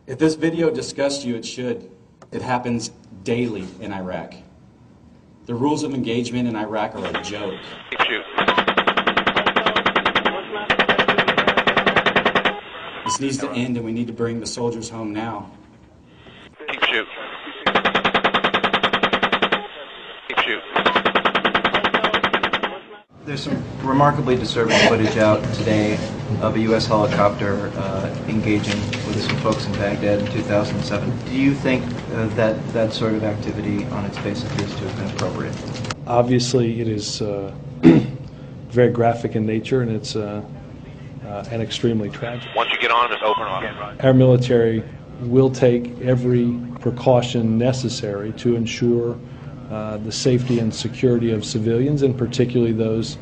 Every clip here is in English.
If this video disgusts you, it should. It happens daily in Iraq. The rules of engagement in Iraq are a joke. Keep shooting. This needs to end, and we need to bring the soldiers home now. Keep shooting. Keep shooting. There's some remarkably disturbing footage out today of a U.S. helicopter engaging with some folks in Baghdad in 2007. Do you think that sort of activity on its face appears to have been appropriate? Obviously, it is very graphic in nature, and it's and extremely tragic. Once you get on, just open off. Our military will take every precaution necessary to ensure the safety and security of civilians, and particularly those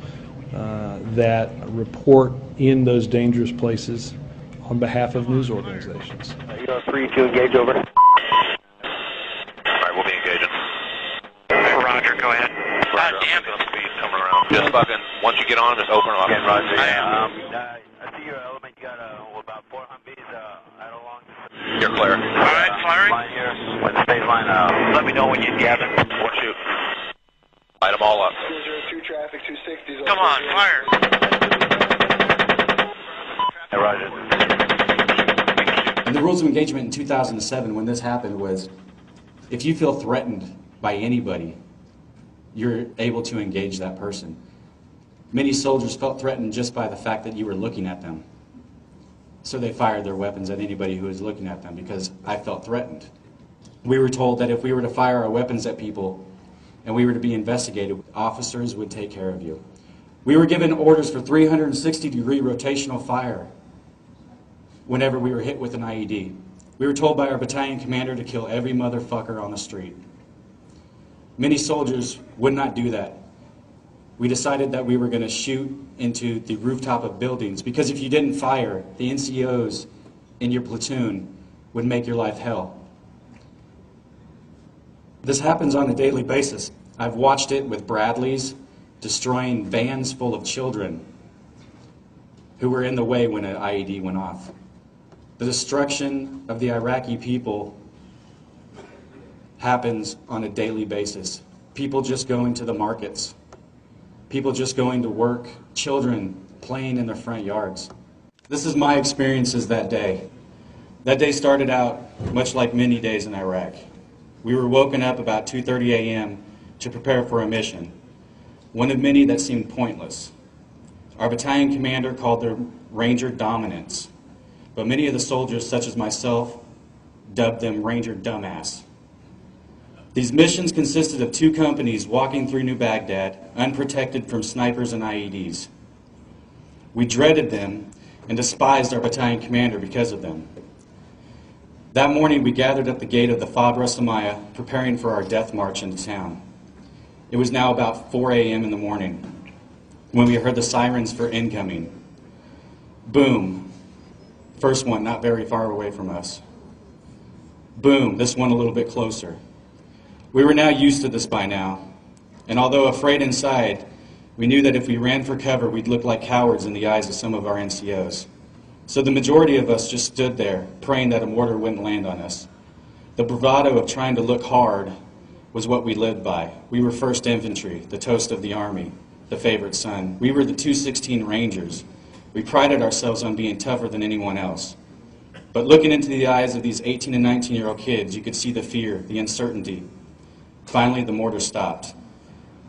that report in those dangerous places on behalf of news organizations. You are free to engage over. All right, we'll be engaging. Roger, go ahead. Roger, damn it. Speed coming around. Just fucking, once you get on, just open off. Roger, yeah. I see your element. You got about 4 Humvees out along. You're clear. All right, firing. Line here. When the space line, let me know when you gather. One shoot. Light them all up. 202 traffic, 260. Come on, fire. Hey, Roger. And the rules of engagement in 2007, when this happened, was if you feel threatened by anybody, you're able to engage that person. Many soldiers felt threatened just by the fact that you were looking at them. So they fired their weapons at anybody who was looking at them because I felt threatened. We were told that if we were to fire our weapons at people and we were to be investigated, officers would take care of you. We were given orders for 360-degree rotational fire whenever we were hit with an IED. We were told by our battalion commander to kill every motherfucker on the street. Many soldiers would not do that. We decided that we were going to shoot into the rooftop of buildings because if you didn't fire, the NCOs in your platoon would make your life hell. This happens on a daily basis. I've watched it with Bradleys destroying vans full of children who were in the way when an IED went off. The destruction of the Iraqi people happens on a daily basis. People just going to the markets. People just going to work. Children playing in their front yards. This is my experiences that day. That day started out much like many days in Iraq. We were woken up about 2:30 a.m. to prepare for a mission, one of many that seemed pointless. Our battalion commander called them Ranger Dominance, but many of the soldiers, such as myself, dubbed them Ranger Dumbass. These missions consisted of 2 companies walking through New Baghdad, unprotected from snipers and IEDs. We dreaded them and despised our battalion commander because of them. That morning, we gathered at the gate of the Fab Rasamaya, preparing for our death march into town. It was now about 4 a.m. in the morning when we heard the sirens for incoming. Boom. First one, not very far away from us. Boom, this one a little bit closer. We were now used to this by now, and although afraid inside, we knew that if we ran for cover, we'd look like cowards in the eyes of some of our NCOs. So the majority of us just stood there, praying that a mortar wouldn't land on us. The bravado of trying to look hard was what we lived by. We were 1st Infantry, the toast of the Army, the favorite son. We were the 216 Rangers. We prided ourselves on being tougher than anyone else. But looking into the eyes of these 18 and 19-year-old kids, you could see the fear, the uncertainty. Finally, the mortar stopped.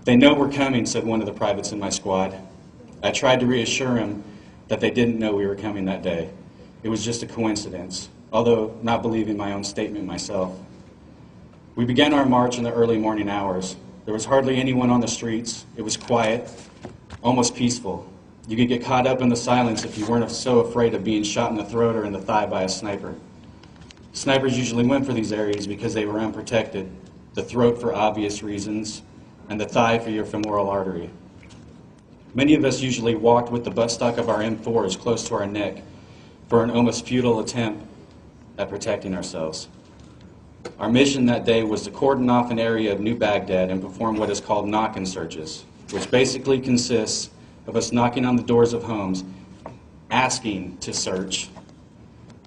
"They know we're coming," said one of the privates in my squad. I tried to reassure him that they didn't know we were coming that day. It was just a coincidence, although not believing my own statement myself. We began our march in the early morning hours. There was hardly anyone on the streets. It was quiet, almost peaceful. You could get caught up in the silence if you weren't so afraid of being shot in the throat or in the thigh by a sniper. Snipers usually went for these areas because they were unprotected. The throat for obvious reasons, and the thigh for your femoral artery. Many of us usually walked with the buttstock of our M4s close to our neck for an almost futile attempt at protecting ourselves. Our mission that day was to cordon off an area of New Baghdad and perform what is called knock-in searches, which basically consists of us knocking on the doors of homes, asking to search,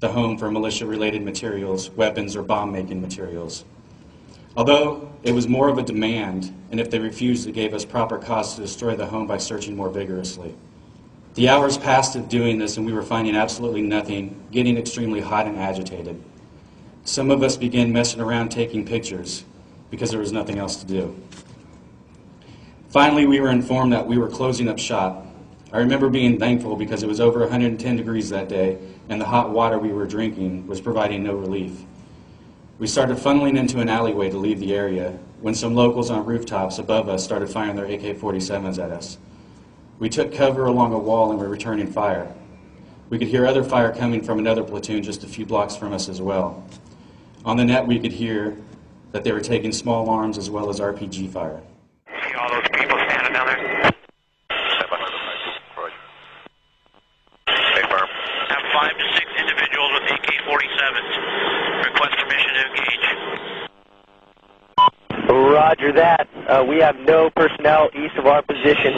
the home for militia-related materials, weapons, or bomb-making materials. Although it was more of a demand, and if they refused, it gave us proper cause to destroy the home by searching more vigorously. The hours passed of doing this, and we were finding absolutely nothing, getting extremely hot and agitated. Some of us began messing around taking pictures because there was nothing else to do. Finally, we were informed that we were closing up shop. I remember being thankful because it was over 110 degrees that day, and the hot water we were drinking was providing no relief. We started funneling into an alleyway to leave the area when some locals on rooftops above us started firing their AK-47s at us. We took cover along a wall and were returning fire. We could hear other fire coming from another platoon just a few blocks from us as well. On the net, we could hear that they were taking small arms as well as RPG fire. See all those people standing down there? Stay firm. Have 5 to 6 individuals with AK-47s. Request permission to engage. Roger that. We have no personnel east of our position,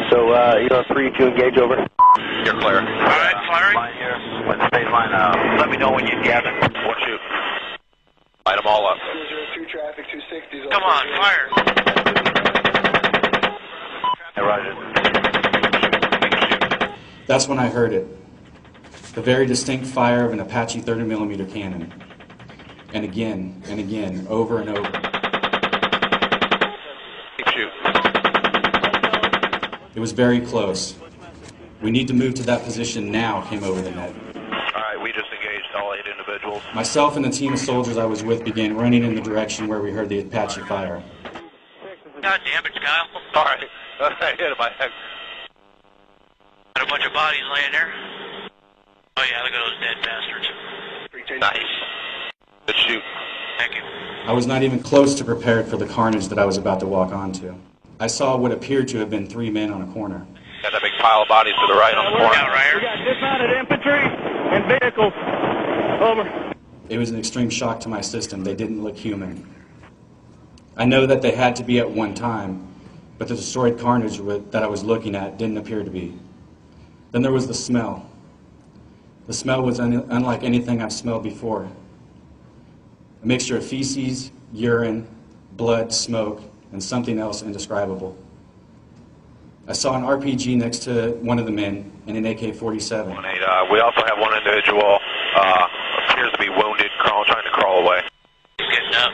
so you're free to engage over. You're clear. All right, firing. Line here. When the state line, let me know when you gather. One shoot. Light them all up. 202 traffic, 260. Come on, fire. Hey, Roger. That's when I heard it. The very distinct fire of an Apache 30mm cannon. And again, over and over. Keep shooting. It was very close. We need to move to that position now, came over the net. All right, we just engaged all 8 individuals. Myself and the team of soldiers I was with began running in the direction where we heard the Apache fire. God damn it, Kyle. All right. I hit him. Got a bunch of bodies laying there. Oh yeah, look at those dead bastards. Nice. Good shoot. Thank you. I was not even close to prepared for the carnage that I was about to walk onto. I saw what appeared to have been 3 men on a corner. Got that big pile of bodies to the right on the corner. Yeah, Ryder. We got dismounted infantry and vehicles. Over. It was an extreme shock to my system. They didn't look human. I know that they had to be at one time, but the destroyed carnage that I was looking at didn't appear to be. Then there was the smell. The smell was unlike anything I've smelled before. A mixture of feces, urine, blood, smoke, and something else indescribable. I saw an RPG next to one of the men and an AK-47. 1-8, we also have one individual appears to be wounded, trying to crawl away. He's getting up.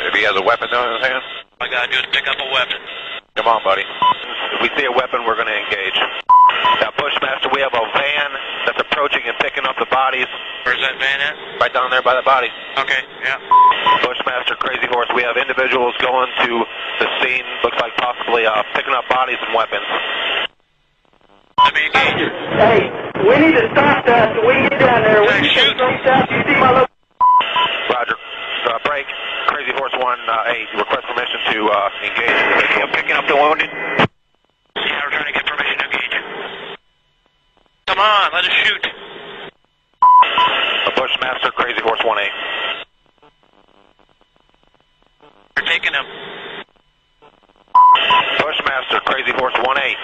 If he has a weapon though in his hand, All I gotta do is pick up a weapon. come on, buddy. If we see a weapon, we're going to engage. Now, Bushmaster, we have a van that's approaching and picking up the bodies. Where's that van at? Right down there by the body. Okay, yeah. Bushmaster, Crazy Horse, we have individuals going to the scene, looks like possibly picking up bodies and weapons. Let me engage. Hey, we need to stop that so we can get down there. Hey, shoot. You see my look? Roger. Break. Crazy Horse 1-8, request permission to engage. I'm picking up the wounded. Yeah, we're trying to get permission to engage. Come on, let us shoot. Bushmaster, Crazy Horse 1-8. We're taking him. Bushmaster, Crazy Horse 1-8.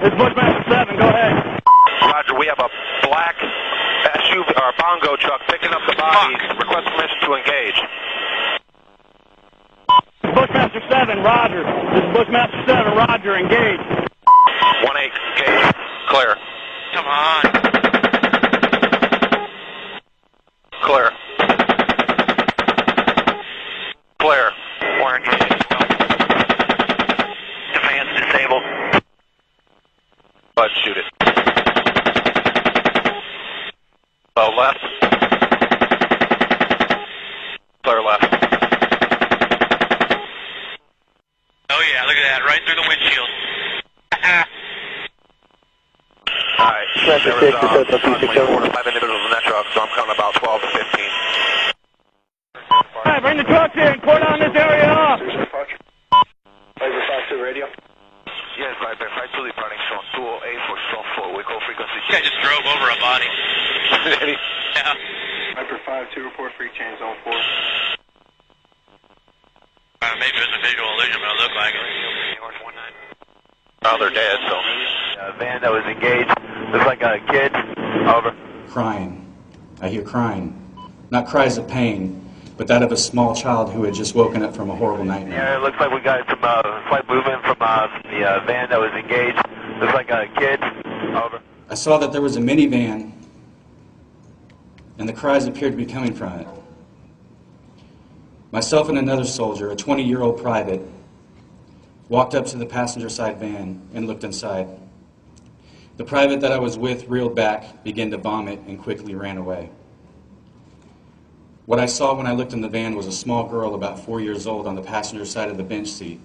It's Bushmaster 7, go ahead. Roger, we have a black SUV or bongo truck picking up the bodies. Request permission to engage. Bushmaster 7, Roger. This is Bushmaster 7, Roger, engage. 1-8, engage. Clear. Come on. Clear. Clear. We're engaged as well. The van's disabled. Bud, shoot it. Left. Clear left. Oh yeah, look at that, right through the windshield. Alright. Traffic There was 6 to 4 to 5 individuals in that truck, so I'm counting about 12 to 15. All right, bring the trucks in. Pour down this area off. Over 5-2 radio. Yes, Viper 5-2 departing zone 208 for zone 4. We call frequency Guy just drove over a body. Yeah. Viper 5-2, report free chain zone 4. Maybe it was a visual illusion, but it looked like it. Oh, they're dead, so. Van that was engaged Looks like a kid. Over. Crying. I hear crying. Not cries of pain, but that of a small child who had just woken up from a horrible nightmare. Yeah, it looks like we got some slight movement from the van that was engaged. Looks like a kid. Over. I saw that there was a minivan, and the cries appeared to be coming from it. Myself and another soldier, a 20-year-old private, walked up to the passenger side van and looked inside. The private that I was with reeled back, began to vomit, and quickly ran away. What I saw when I looked in the van was a small girl about 4 years old on the passenger side of the bench seat.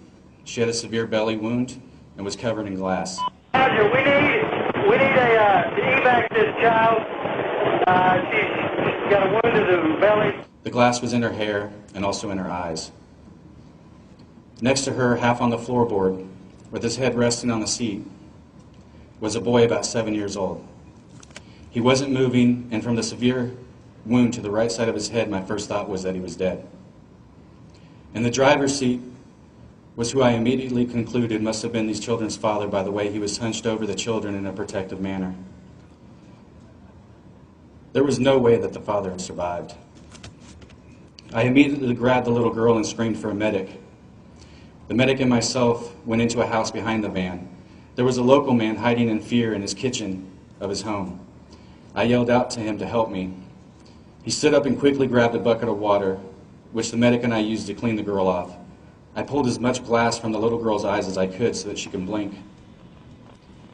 She had a severe belly wound and was covered in glass. Roger, we need to evac this child. She's got a wound to the belly. The glass was in her hair and also in her eyes. Next to her, half on the floorboard, with his head resting on the seat, was a boy about 7 years old. He wasn't moving, and from the severe wound to the right side of his head, my first thought was that he was dead. In the driver's seat was who I immediately concluded must have been these children's father by the way he was hunched over the children in a protective manner. There was no way that the father had survived. I immediately grabbed the little girl and screamed for a medic. The medic and myself went into a house behind the van. There was a local man hiding in fear in his kitchen of his home. I yelled out to him to help me. He stood up and quickly grabbed a bucket of water, which the medic and I used to clean the girl off. I pulled as much glass from the little girl's eyes as I could so that she could blink.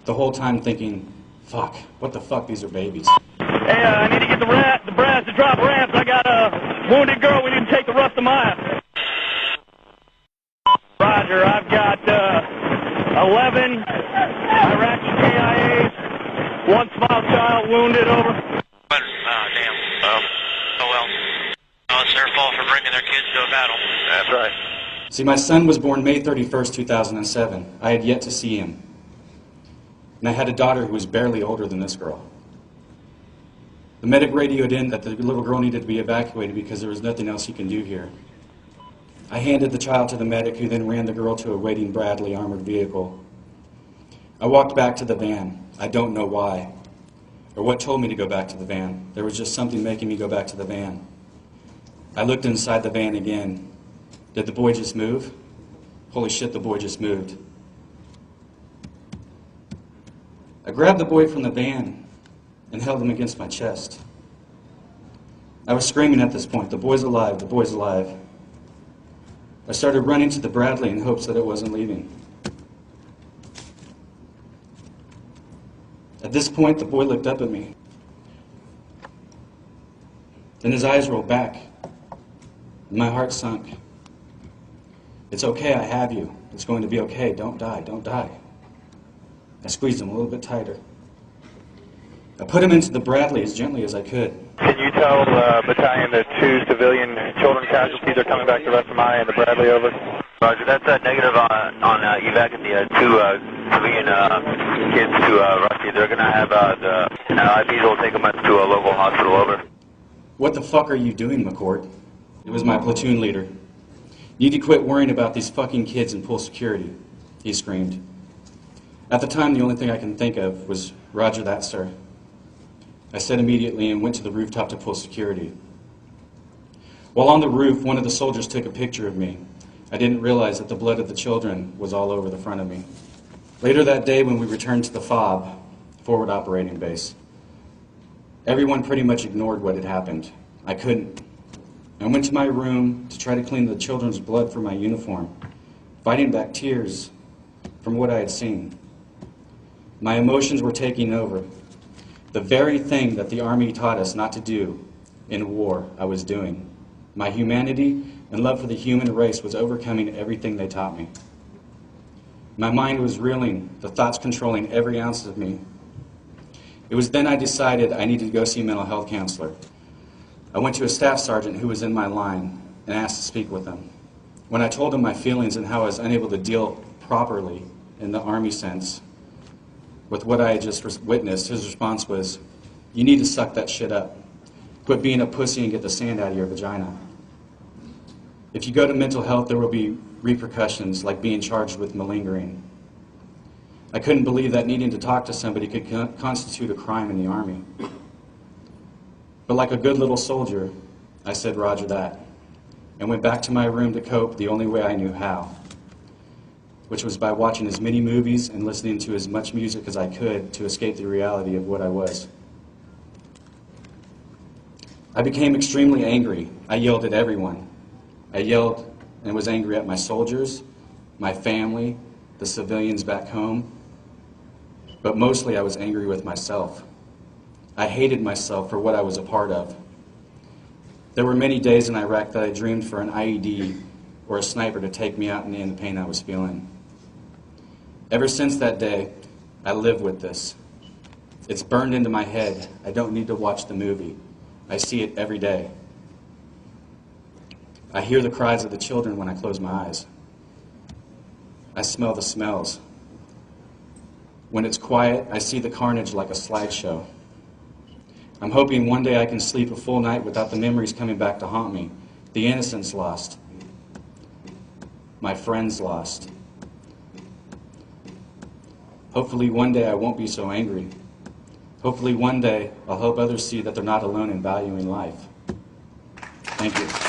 The whole time thinking, fuck, what the fuck, these are babies. Hey, I need to get the brass to drop ramps. I got a wounded girl. We need to take the rest of mine. Roger, I've got 11 Iraqi KIAs, 1 small child wounded, over. Damn. Oh well. Oh, it's their fault for bringing their kids to a battle. That's right. See, my son was born May 31st, 2007. I had yet to see him. And I had a daughter who was barely older than this girl. The medic radioed in that the little girl needed to be evacuated because there was nothing else he can do here. I handed the child to the medic, who then ran the girl to a waiting Bradley armored vehicle. I walked back to the van. I don't know why, or what told me to go back to the van. There was just something making me go back to the van. I looked inside the van again. Did the boy just move? Holy shit, the boy just moved. I grabbed the boy from the van and held him against my chest. I was screaming at this point, the boy's alive, the boy's alive. I started running to the Bradley in hopes that it wasn't leaving. At this point, the boy looked up at me. Then his eyes rolled back, and my heart sunk. It's okay, I have you. It's going to be okay. Don't die, don't die. I squeezed him a little bit tighter. I put him into the Bradley as gently as I could. Can you tell battalion the 2 civilian children casualties are coming back to Restamai and the Bradley, over? Roger, that's negative on evac and the 2 civilian kids to Rusty. They're going to have the IVs will take them to a local hospital, over. What the fuck are you doing, McCord? It was my platoon leader. You need to quit worrying about these fucking kids and pull security, he screamed. At the time, the only thing I can think of was, Roger that, sir. I said immediately and went to the rooftop to pull security. While on the roof, one of the soldiers took a picture of me. I didn't realize that the blood of the children was all over the front of me. Later that day, when we returned to the FOB, Forward Operating Base, everyone pretty much ignored what had happened. I couldn't. I went to my room to try to clean the children's blood from my uniform, fighting back tears from what I had seen. My emotions were taking over. The very thing that the Army taught us not to do in war, I was doing. My humanity and love for the human race was overcoming everything they taught me. My mind was reeling, the thoughts controlling every ounce of me. It was then I decided I needed to go see a mental health counselor. I went to a staff sergeant who was in my line and asked to speak with him. When I told him my feelings and how I was unable to deal properly in the Army sense with what I had just witnessed, his response was, "You need to suck that shit up. Quit being a pussy and get the sand out of your vagina. If you go to mental health, there will be repercussions like being charged with malingering." I couldn't believe that needing to talk to somebody could constitute a crime in the Army. But like a good little soldier, I said Roger that, and went back to my room to cope the only way I knew how, which was by watching as many movies and listening to as much music as I could to escape the reality of what I was. I became extremely angry. I yelled at everyone. I yelled and was angry at my soldiers, my family, the civilians back home, but mostly I was angry with myself. I hated myself for what I was a part of. There were many days in Iraq that I dreamed for an IED or a sniper to take me out and end the pain I was feeling. Ever since that day, I live with this. It's burned into my head. I don't need to watch the movie. I see it every day. I hear the cries of the children when I close my eyes. I smell the smells. When it's quiet, I see the carnage like a slideshow. I'm hoping one day I can sleep a full night without the memories coming back to haunt me. The innocence lost. My friends lost. Hopefully one day I won't be so angry. Hopefully one day I'll help others see that they're not alone in valuing life. Thank you.